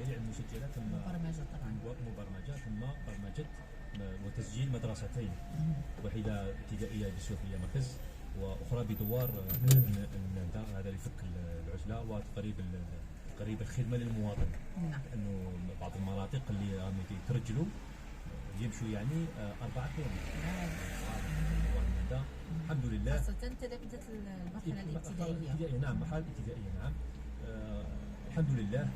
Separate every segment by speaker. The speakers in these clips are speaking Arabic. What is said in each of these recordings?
Speaker 1: الجميع المسجله ثم مبرمجه ثم برمجه وتسجيل مدرستين، واحده ابتدائيه بسوفيا مركز واخرى بدوار الناندا، هذا لفك العزله وتقريب الخدمه للمواطن. لانه بعض المناطق اللي راهم يترجلوا يمشوا يعني 4 كيلومتر. الحمد لله.
Speaker 2: خاصة تلامذة المرحلة الابتدائية.
Speaker 1: نعم، مرحلة الابتدائية نعم. الحمد لله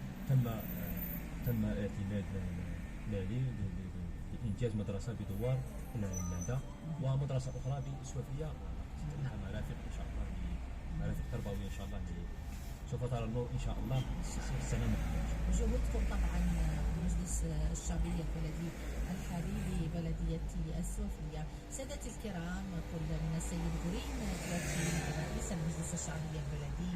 Speaker 1: تم اعتماد مالي لإنجاز مدرسة بدوار الناندا ومدرسة أخرى بسوافية مرافق إن شاء الله، مرافق تربوية إن شاء الله سوف ترى النور إن شاء الله السنة المقبلة.
Speaker 2: جهودكم طبعا مجلس الشعبية البلدي الحالي لبلدية السوفية. سادتي الكرام، كل من السيد غورين رئيس المجلس الشعبي البلدي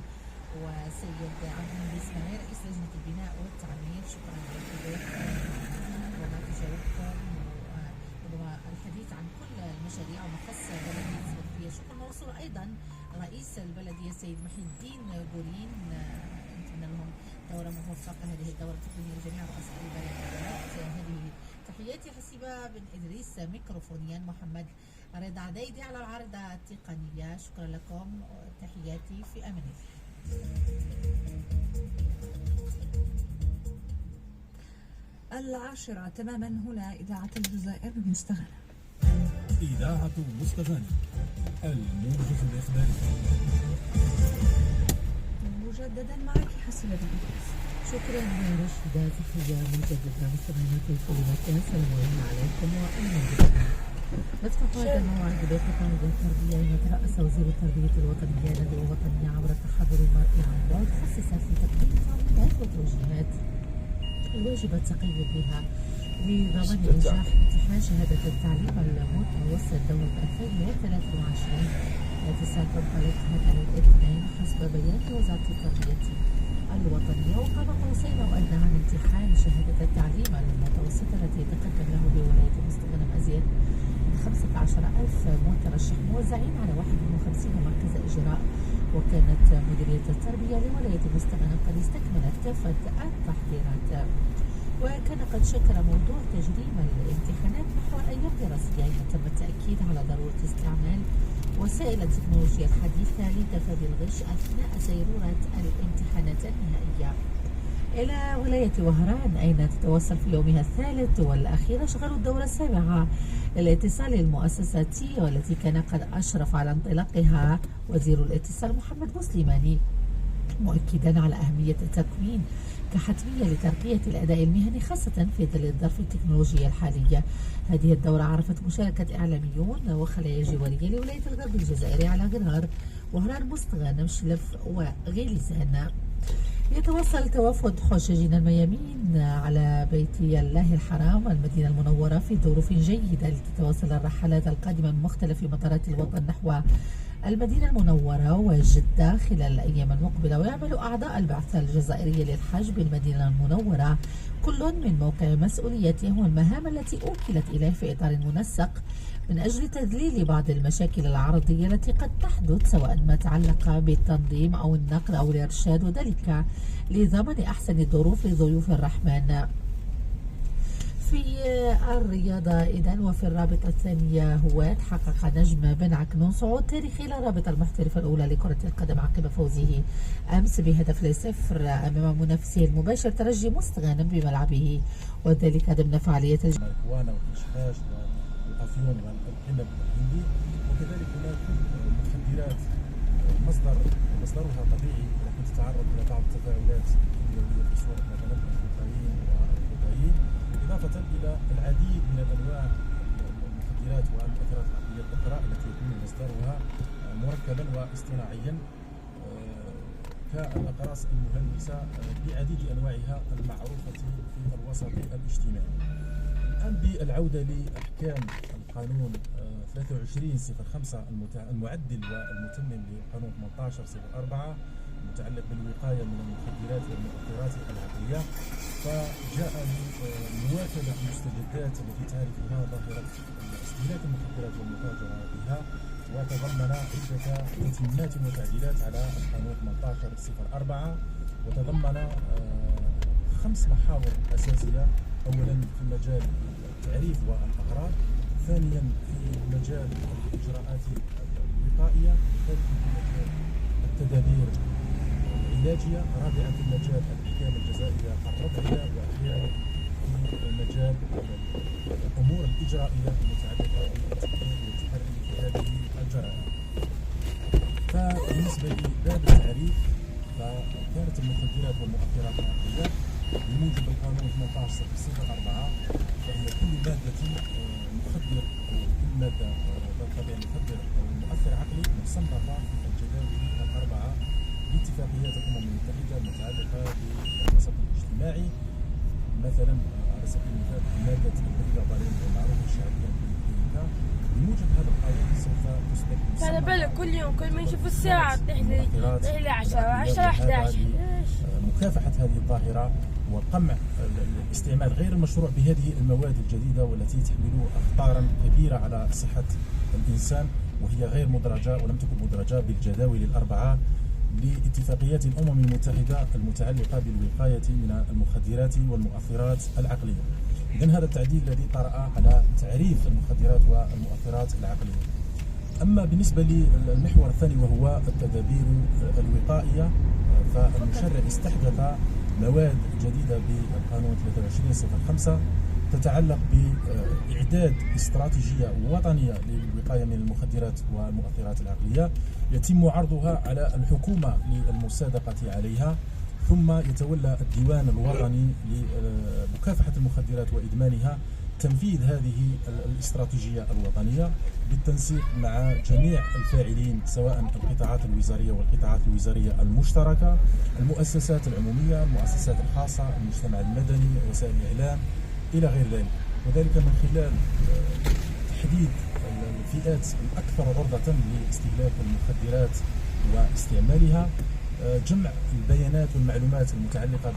Speaker 2: وسيد عبد المجيد اسماعيل رئيس لجنة البناء والتعمير، شكرا للحضور وما تجاوبكم والحديث عن كل المشاريع ومخص بلدية السوفية. شكرا موصول أيضا رئيس البلدية السيد محي الدين غورين، نتمنى لهم دورة موفقة هذه الدورة التقنية لجميع رؤساء البلديات. هذه تحياتي حسيبة بن إدريس، ميكروفونيا محمد رضا عديدي على العارضة التقنية. شكرا لكم، تحياتي في أمان الله.
Speaker 3: 10 تماما هنا إذاعة الجزائر بمستغانة.
Speaker 4: إذاعة مستغانة الموجز الإخباري.
Speaker 3: مجددا معك حسنة بن إدريس.
Speaker 2: شكرا رشيدة، تحية مجددة مستمعينا في كل مكان، السلام عليكم وأهلا بكم. نفتح هذا الموعد بخطاب التربية يترأس وزير التربية الوطنية الندوة الوطنية عبر التحضر المرئي عن بعد، خصصت في تقديم تعليمات وتوجيهات الواجب التقيد بها لضمان إنجاح امتحان شهادة التعليم المتوسط دورة 2023 التي ستنطلق هذا الاثنين حسب بيان وزارة التربية الوطنية. وقام قوسين أو أدنى عن امتحان شهادة التعليم المتوسط التي يتقدم له بولاية مستغانم أزيد من 15,000 مترشح موزعين على 51 مركز إجراء. وكانت مديرية التربية لولاية مستغانم قد استكملت كافة التحضيرات، وكان قد شكل موضوع تجريم الامتحانات نحو الأيام الدراسية. تم التأكيد على ضرورة استعمال وسائل التكنولوجيا الحديثة لتفادي الغش أثناء سيرورة الامتحانات النهائية. إلى ولاية وهران أين تتوصل في يومها الثالث والأخير أشغال الدورة السابعة للاتصال المؤسساتي، والتي كان قد أشرف على انطلاقها وزير الاتصال محمد بوسليماني، مؤكدا على أهمية التكوين كحتمية لترقية الأداء المهني خاصة في ظل الظرف التكنولوجية الحالية. هذه الدورة عرفت مشاركة إعلاميون وخلايا جوارية لولاية الغرب الجزائري على غرار، وهران، مستغانم، شلف وغيليزان. يتواصل توافد حجاجنا الميامين على بيت الله الحرام المدينة المنورة في ظروف جيدة لتتواصل الرحلات القادمة من مختلف مطارات الوطن نحو المدينة المنورة وجدة خلال الأيام المقبلة. ويعمل أعضاء البعثة الجزائرية للحج بالمدينة المنورة كل من موقع مسؤوليته والمهام التي أوكلت إليه في إطار منسق من أجل تذليل بعض المشاكل العرضية التي قد تحدث، سواء ما تعلق بالتنظيم أو النقل أو الإرشاد، وذلك لضمان أحسن الظروف لضيوف الرحمن. في الرياضة إذن، وفي الرابطة الثانية هوات حقق نجم بن عكنون صعود تاريخي إلى الرابطة المحترفة الأولى لكرة القدم عقب فوزه أمس بهدف ل0 أمام منافسه المباشر ترجي مستغانم بملعبه، وذلك ضمن فعالية
Speaker 5: الإخوان والإشخاش والأفيون والعنب الهندي. وكذلك هناك مخدرات مصدرها طبيعي، ولكن تتعرض إلى بعض التفاعلات الكيميائية في صورة مثلا الكوكايين والكوكايين، إضافة إلى العديد من الأنواع المخدرات والمؤثرات العقلية الأخرى التي يكون مصدرها مركبا واصطناعيا كالأقراص المهلوسة بعديد أنواعها المعروفة في الوسط الاجتماعي. الآن بالعودة لأحكام القانون 23/05 المعدل والمتمم لقانون 18/04 المتعلق بالوقاية من المخدرات والمؤثرات العقلية، فجاء لمواكبة المستجدات التي تعرفها ظاهرة استهلاك المخدرات والمتاجرة بها، وتضمن عدة تتميمات وتعديلات على القانون 18/04، وتضمن 5 محاور أساسية. أولا في مجال التعريف والأغراض، ثانيا في مجال الإجراءات الوقائية، ثالثا في مجال التدابير العلاجية، رابعا في مجال الأحكام الجزائية الربعية، وأخيرا في مجال الأمور الإجرائية المتعلقة بالتقدير والتحري في هذه الجرائم. فبالنسبة لباب التعريف، فكانت المخدرات والمؤثرات العقلية بموجب القانون 18/04 فهي كل مادة مخدر أو كل مادة ذات طبيعة مخدر أو مؤثر عقلي مصنفة في الجداول الأربعة لاتفاقيات الأمم المتحدة المتعلقة بالوسط الاجتماعي. مثلا على سبيل المثال مادة البريغابالين المعروفة شعبيا بالبريكا، بموجب هذا القانون سوف تصبح
Speaker 6: على بالك كل يوم كل ما نشوف الساعة تطيح لي 10 11.
Speaker 5: مكافحة هذه الظاهرة وقمع الاستعمال غير المشروع بهذه المواد الجديدة والتي تحمل أخطارا كبيرة على صحة الإنسان، وهي غير مدرجة ولم تكن مدرجة بالجداول الأربعة لاتفاقيات الأمم المتحدة المتعلقة بالوقاية من المخدرات والمؤثرات العقلية. إذن هذا التعديل الذي طرأ على تعريف المخدرات والمؤثرات العقلية. أما بالنسبة للمحور الثاني وهو التدابير الوقائية، فالمشرع استحدث مواد جديدة بالقانون 23/05 تتعلق بإعداد استراتيجية وطنية للوقاية من المخدرات والمؤثرات العقلية، يتم عرضها على الحكومة للمصادقة عليها، ثم يتولى الديوان الوطني لمكافحة المخدرات وإدمانها تنفيذ هذه الاستراتيجية الوطنية بالتنسيق مع جميع الفاعلين، سواء القطاعات الوزارية والقطاعات الوزارية المشتركة، المؤسسات العمومية، المؤسسات الخاصة، المجتمع المدني، وسائل الإعلام إلى غير ذلك، وذلك من خلال تحديد الفئات الأكثر عرضة لاستهلاك المخدرات واستعمالها، جمع البيانات والمعلومات المتعلقة